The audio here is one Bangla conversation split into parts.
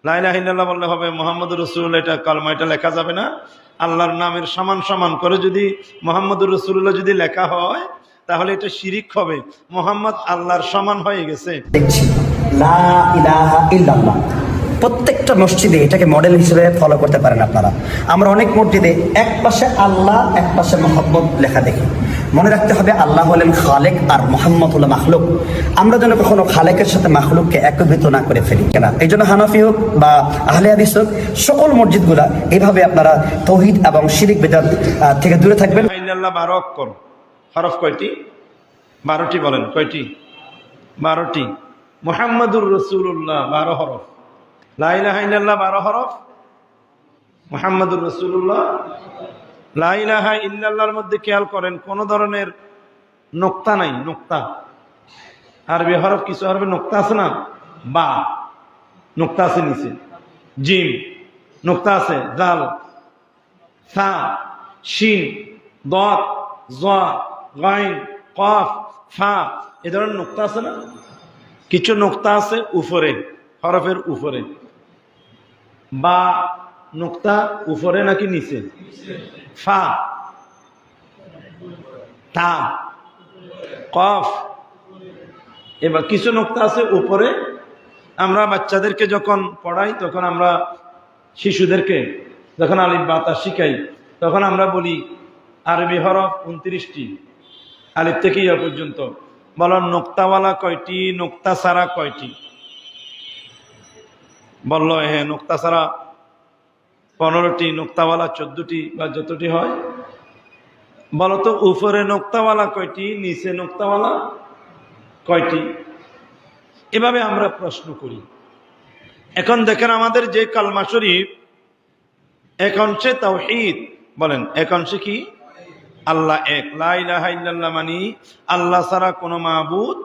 লা ইলাহা ইল্লাল্লাহ বললে হবে, মুহাম্মদুর রাসূলুল্লাহ এটা কালমা, এটা লেখা যাবে না। আল্লাহর নামের সমান সমান করে যদি মুহাম্মদুর রাসূলুল্লাহ যদি লেখা হয় তাহলে এটা শিরিক হবে, মুহাম্মদ আল্লাহর সমান হয়ে গেছে। দেখছি লা ইলাহা ইল্লাল্লাহ প্রত্যেকটা মসজিদে এটাকে মডেল হিসেবে ফলো করতে পারেন আপনারা। আমরা অনেক মসজিদে এক পাশে আল্লাহ এক পাশে মোহাম্মদ লেখা দেখি। মনে রাখতে হবে আল্লাহ হলেন খালেক আর মোহাম্মদ হলো মাখলুক। আমরা যেন কখনো খালেকের সাথে মাখলুককে একত্রিত না করে ফেলি কেনা। এই জন্য হানাফি হোক বা আহলে হাদিস হোক, সকল মসজিদগুলা এইভাবে আপনারা তৌহিদ এবং শিরিক বিদআত থেকে দূরে থাকবেন। 12 অক্ষর, হরফ কয়টি? 12টি। বলেন কয়টি? 12টি। মুহাম্মাদুর রাসূলুল্লাহ 12 হরফ, লা ইলাহা ইল্লাল্লাহ 12 হরফ, মুহাম্মাদুর রাসূলুল্লাহ। লা ইলাহা ইল্লাল্লাহর মধ্যে খেয়াল করেন কোন ধরনের নোক্তা নাই। নোক্তা আরবি হরফ কিছু হরফে নোক্তা আছে না? বা নোক্তা আছে নিচে, জিম নোক্তা আছে, জাল, সা, শিন, দাদ, যা, গাইন, কফ, ফা, এ ধরনের নোক্তা আছে না? কিছু নোক্তা আছে উপরে, হরফের উপরে। বা নোক্তা উপরে নাকি নিচে? ফা, তা, কফ। এবার কিছু নোক্তা আছে উপরে। আমরা বাচ্চাদেরকে যখন পড়াই তখন আমরা শিশুদেরকে যখন আলিফ বা তা শিখাই তখন আমরা বলি আরবি হরফ 29টি, আলিফ থেকে ইয়া পর্যন্ত। বলো নোক্তাওয়ালা কয়টি, নোক্তা ছাড়া কয়টি? বললো হ্যাঁ, নোক্তা ছাড়া 15টি, নোক্তাওয়ালা 14টি বা যতটি হয়। বলতো উপরে নোক্তাওয়ালা কয়টি, নিচে নোক্তাওয়ালা কয়টি? এভাবে আমরা প্রশ্ন করি। এখন দেখেন আমাদের যে কালমা শরীফ, এক অংশে তাওহীদ, বলেন এক অংশে কি? আল্লাহ এক। লা ইলাহা ইল্লাল্লাহ মানে আল্লাহ ছাড়া কোনো মাবুদ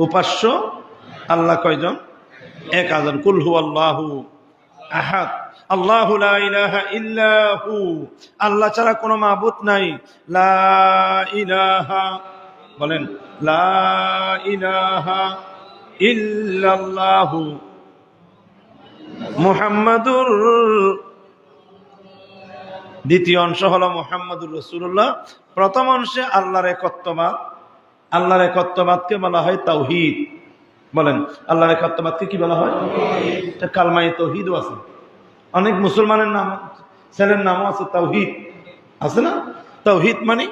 উপাস্য আল্লাহ কয়জন? এক আজন। কুল হুয়াল্লাহু আহাদ আল্লাহু লা ইলাহা ইল্লাহু, আল্লাহ ছাড়া কোনো মাবুদ নাই। লা ইলাহা, বলেন লা ইলাহা ইল্লাল্লাহু মুহাম্মাদুর। দ্বিতীয় অংশ হলো মুহাম্মাদুর রাসূলুল্লাহ। প্রথম অংশে আল্লাহর একত্ববাদ। আল্লাহর একত্ববাদকে বলা হয় তাওহীদ। বলেন আল্লাহর একত্ববাদকে কি বলা হয়? এটা কালমায়ে তাওহীদও আছে। অনেক মুসলমানের নাম, ছেলের নামও আছে তাওহীদ, আছে না? তাওহীদ মানে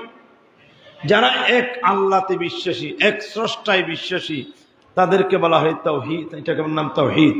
যারা এক আল্লাহতে বিশ্বাসী, এক স্রষ্টায় বিশ্বাসী, তাদেরকে বলা হয় তাওহীদ। এটাকে নাম তাওহীদ।